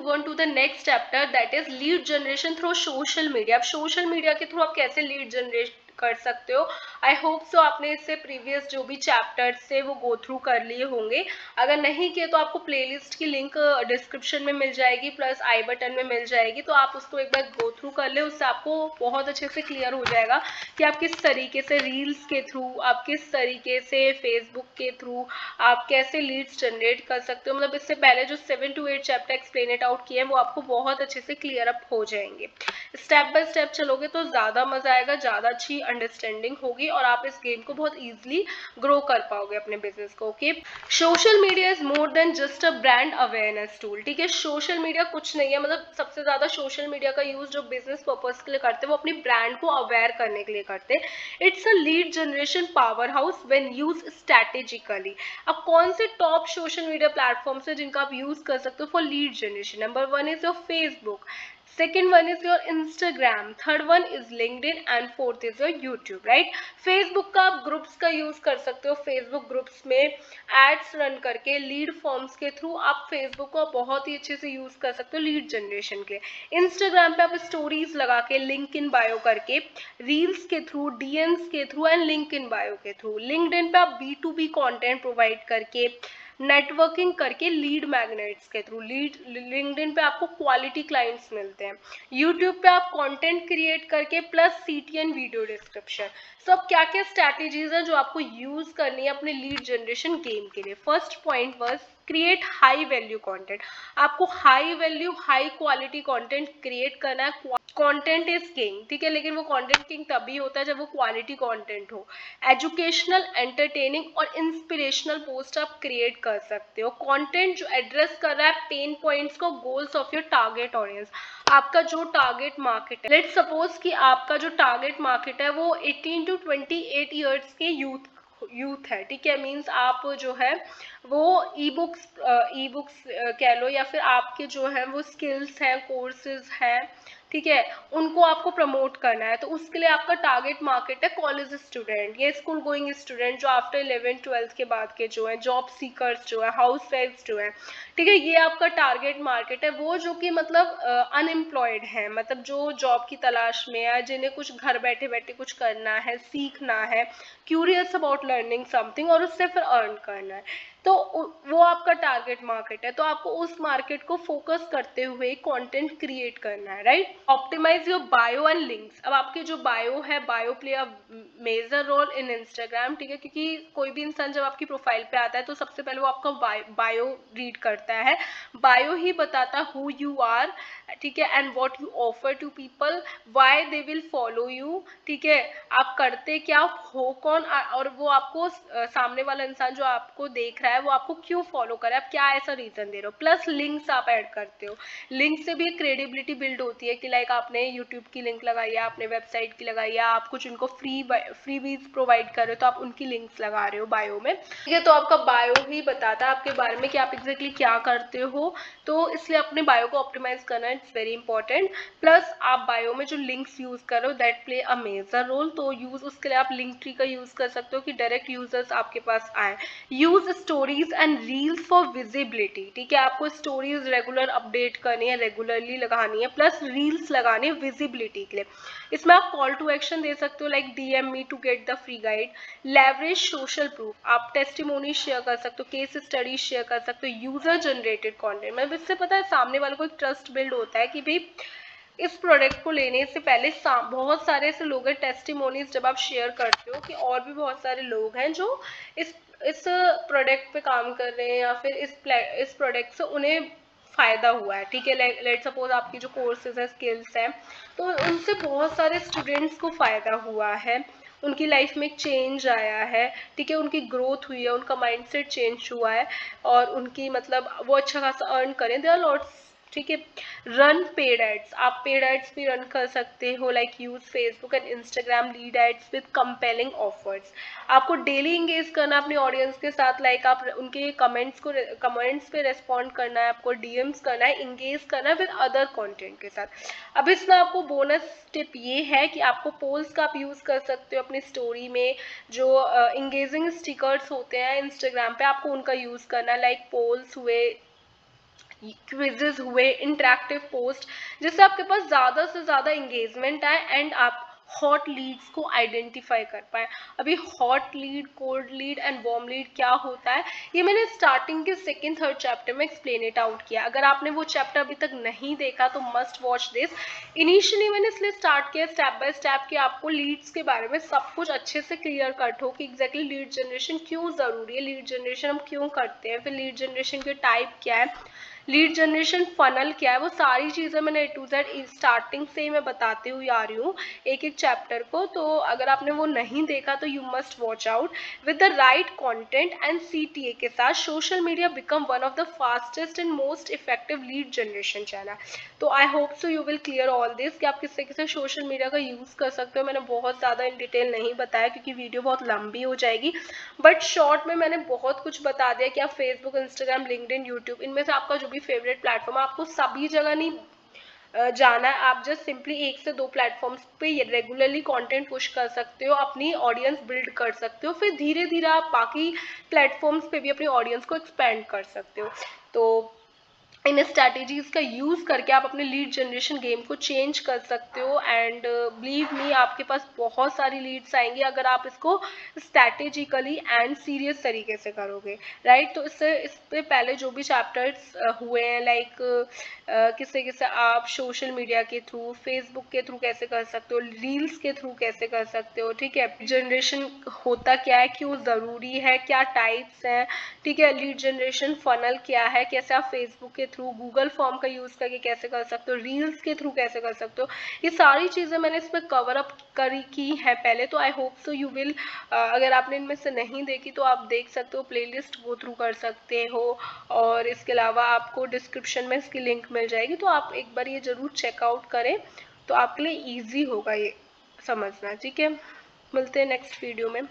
On to the next chapter, that is lead generation through social media. अब social media के through आप कैसे lead generate कर सकते हो। आई होप सो आपने इससे प्रीवियस जो भी चैप्टर्स थे वो गो थ्रू कर लिए होंगे। अगर नहीं किए तो आपको प्लेलिस्ट की लिंक डिस्क्रिप्शन में मिल जाएगी, प्लस आई बटन में मिल जाएगी, तो आप उसको एक बार गो थ्रू कर ले। उससे आपको बहुत अच्छे से क्लियर हो जाएगा कि आप किस तरीके से रील्स के थ्रू, आप किस तरीके से फेसबुक के थ्रू आप कैसे लीड्स जनरेट कर सकते हो। मतलब इससे पहले जो 7 to 8 chapter explain it out किए हैं वो आपको बहुत अच्छे से क्लियर अप हो जाएंगे। स्टेप बाय स्टेप चलोगे तो ज़्यादा मजा आएगा, ज़्यादा अच्छी अंडरस्टैंडिंग होगी और आप इस गेम को बहुत ईजिली ग्रो कर पाओगे अपने बिजनेस को। Okay, social media is more than just a brand awareness tool. ठीक है, सोशल मीडिया कुछ नहीं है, मतलब सबसे ज़्यादा सोशल मीडिया का यूज़ जो बिजनेस पर्पज के लिए करते हैं वो अपनी ब्रांड को अवेयर करने के लिए करते हैं। It's a lead generation power house when use strategically. अब कौन से टॉप सोशल मीडिया प्लेटफॉर्म्स है जिनका आप यूज कर सकते हो for lead generation? Number 1 is your Facebook, second one is your Instagram, third one is LinkedIn and fourth is your YouTube, right? Facebook का आप ग्रुप्स का यूज कर सकते हो। फेसबुक ग्रुप्स में एड्स रन करके लीड फॉर्म्स के through आप फेसबुक को बहुत ही अच्छे से यूज कर सकते हो लीड जनरेशन के लिए। इंस्टाग्राम पे आप स्टोरीज लगा के लिंक इन बायो करके, रील्स के थ्रू, डीएम्स के through and link in bio के थ्रू। लिंक्डइन पे आप B2B कंटेंट प्रोवाइड करके, नेटवर्किंग करके, लीड मैग्नेट्स के थ्रू। लीड लिंक्डइन पे आपको क्वालिटी क्लाइंट्स मिलते हैं। यूट्यूब पे आप कंटेंट क्रिएट करके प्लस CTN वीडियो डिस्क्रिप्शन। सब क्या क्या स्ट्रैटेजीज है जो आपको यूज करनी है अपने लीड जनरेशन गेम के लिए। First point was create high value content. आपको high value high quality content create करना है। कंटेंट इज किंग, ठीक है, लेकिन वो कंटेंट किंग तभी होता है जब वो क्वालिटी कंटेंट हो। एजुकेशनल, एंटरटेनिंग और इंस्पिरेशनल पोस्ट आप क्रिएट कर सकते हो। कंटेंट जो एड्रेस कर रहा है पेन पॉइंट्स को, goals of your target audience. आपका जो टारगेट मार्केट है, लेट्स सपोज कि आपका जो टारगेट मार्केट है वो 18 to 28 ईयर्स के यूथ है। ठीक है, मीन्स आप जो है वो ई बुक्स कह लो या फिर आपके जो है वो स्किल्स हैं, कोर्सेज हैं, ठीक है, उनको आपको प्रमोट करना है। तो उसके लिए आपका टारगेट मार्केट है कॉलेज स्टूडेंट या स्कूल गोइंग स्टूडेंट जो आफ्टर 11th-12th के बाद के जो है, जॉब सीकर्स जो है, हाउस वाइफ्स जो है, ठीक है, ये आपका टारगेट मार्केट है। वो जो कि मतलब अनएम्प्लॉयड है, मतलब जो जॉब की तलाश में है, जिन्हें कुछ घर बैठे बैठे कुछ करना है, सीखना है, क्यूरियस अबाउट लर्निंग समथिंग और उससे फिर अर्न करना है, तो वो आपका टारगेट मार्केट है। तो आपको उस मार्केट को फोकस करते हुए कंटेंट क्रिएट करना है, right? Optimise your bio and links. अब आपकी जो बायो है, bio play a major role in Instagram, ठीक है, क्योंकि कोई भी इंसान जब आपकी प्रोफाइल पे आता है तो सबसे पहले वो आपका बायो रीड करता है। बायो ही बताता हु यू आर, ठीक है, and what you offer to people, why they will follow you, ठीक है, आप करते क्या हो, कौन, और वो आपको सामने वाला इंसान जो आपको देख रहा है वो आपको क्यों फॉलो करे, आप क्या ऐसा रीजन दे रहे हो। प्लस लिंक्स आप ऐड करते हो। लिंक से भी एक क्रेडिबिलिटी बिल्ड होती है कि लाइक आपने यूट्यूब की लिंक लगाई है, आपने वेबसाइट की लगाई है, आप कुछ उनको फ्रीबीज प्रोवाइड कर रहे हो तो आप उनकी लिंक्स लगा रहे हो बायो में, ठीक है। तो आपका बायो ही बताता है आपके बारे में कि आप एग्जैक्टली क्या करते हो, तो इसलिए अपने बायो को ऑप्टिमाइज करना इट्स वेरी इंपॉर्टेंट। प्लस आप बायो में जो लिंक्स यूज कर रहे हो that play a major role, तो यूज उसके लिए आप लिंक ट्री का यूज कर सकते हो कि डायरेक्ट यूजर्स आपके पास आए। Use stories and reels for visibility, ठीक है, आपको स्टोरीज रेगुलर अपडेट करनी है, रेगुलरली लगानी है, प्लस रील्स लगानी है विजिबिलिटी के लिए। इसमें आप कॉल टू एक्शन दे सकते हो like DM me to get the free guide. Leverage social proof, आप टेस्टिमोनी शेयर कर सकते हो, केस स्टडी शेयर कर सकते हो, यूजर जनरेटेड कंटेंट। मतलब इससे पता है सामने वाले को एक ट्रस्ट बिल्ड होता है कि भाई इस प्रोडक्ट को लेने से पहले बहुत सारे ऐसे लोग हैं, टेस्टिमोनीज जब आप शेयर करते हो कि और भी बहुत सारे लोग हैं जो इस प्रोडक्ट पे काम कर रहे हैं या फिर इस प्रोडक्ट से उन्हें फायदा हुआ है, ठीक है। लेट सपोज आपकी जो कोर्सेज है, स्किल्स हैं, तो उनसे बहुत सारे स्टूडेंट्स को फायदा हुआ है, उनकी लाइफ में चेंज आया है, ठीक है, उनकी ग्रोथ हुई है, उनका माइंडसेट चेंज हुआ है और उनकी मतलब वो अच्छा खासा अर्न करें, दे आर लॉट्स, ठीक है। रन पेड एड्स, आप पेड एड्स भी रन कर सकते हो like use Facebook and Instagram lead ads with compelling offers. आपको डेली इंगेज करना अपने ऑडियंस के साथ, लाइक आप उनके कमेंट्स पे रेस्पॉन्ड करना है, आपको DMs करना है, इंगेज करना है विद अदर कंटेंट के साथ। अब इसमें आपको बोनस टिप ये है कि आपको पोल्स का आप यूज कर सकते हो अपनी स्टोरी में। जो इंगेजिंग स्टिकर्स होते हैं इंस्टाग्राम पे, आपको उनका यूज करना है, लाइक पोल्स हुए, क्विजेस हुए, इंटरेक्टिव पोस्ट, जिससे आपके पास ज़्यादा से ज़्यादा इंगेजमेंट आए एंड आप हॉट लीड्स को आइडेंटिफाई कर पाए। अभी hot lead, cold lead and warm lead क्या होता है, ये मैंने स्टार्टिंग के सेकंड थर्ड चैप्टर में एक्सप्लेन इट आउट किया। अगर आपने वो चैप्टर अभी तक नहीं देखा तो मस्ट वॉच दिस। इनिशियली मैंने इसलिए स्टार्ट किया स्टेप बाय स्टेप कि आपको लीड्स के बारे में सब कुछ अच्छे से क्लियर कट हो कि एग्जैक्टली लीड जनरेशन क्यों ज़रूरी है, लीड जनरेशन हम क्यों करते हैं, फिर लीड जनरेशन के टाइप क्या है, लीड जनरेशन फनल क्या है, वो सारी चीज़ें मैंने A to Z स्टार्टिंग से ही मैं बताती हुई आ रही हूँ एक एक चैप्टर को। तो अगर आपने वो नहीं देखा तो you must watch out. With the right content and CTA के साथ social media become one of the fastest and most effective lead generation channel. तो I hope so you will clear all this कि आप किससे किससे social media का use कर सकते हो। मैंने बहुत ज़्यादा इन डिटेल नहीं बताया क्योंकि वीडियो बहुत लंबी हो जाएगी, बट शॉर्ट में मैंने बहुत कुछ बता दिया कि आप फेसबुक, इंस्टाग्राम, लिंक्डइन, यूट्यूब, इनमें से आपका जो भी फेवरेट प्लेटफॉर्म है, आपको सभी जगह नहीं जाना है। आप जस्ट सिंपली 1 से 2 प्लेटफॉर्म्स पे रेगुलरली कंटेंट पुश कर सकते हो, अपनी ऑडियंस बिल्ड कर सकते हो, फिर धीरे धीरे आप बाकी प्लेटफॉर्म्स पे भी अपनी ऑडियंस को एक्सपेंड कर सकते हो। तो इन स्ट्रैटेजीज का यूज़ करके आप अपने लीड जनरेशन गेम को चेंज कर सकते हो एंड बिलीव मी आपके पास बहुत सारी लीड्स आएंगी अगर आप इसको स्ट्रैटेजिकली एंड सीरियस तरीके से करोगे, राइट। तो इससे पहले जो भी चैप्टर्स हुए हैं, लाइक किससे किससे आप सोशल मीडिया के थ्रू, फेसबुक के थ्रू कैसे कर सकते हो, रील्स के थ्रू कैसे कर सकते हो, ठीक है, जनरेशन होता क्या है, क्यों ज़रूरी है, क्या टाइप्स हैं, ठीक है, लीड जनरेशन फनल क्या है, कैसे आप फेसबुक के थ्रू, गूगल फॉर्म का यूज़ करके कैसे कर सकते हो, रील्स के थ्रू कैसे कर सकते हो, ये सारी चीज़ें मैंने इसमें कवर अप करी की है पहले। तो I hope so you will, अगर आपने इनमें से नहीं देखी तो आप देख सकते हो, प्लेलिस्ट गो थ्रू कर सकते हो, और इसके अलावा आपको डिस्क्रिप्शन में इसकी लिंक मिल जाएगी, तो आप एक बार ये ज़रूर चेकआउट करें, तो आपके लिए ईजी होगा ये समझना, ठीक है। मिलते हैं नेक्स्ट वीडियो में।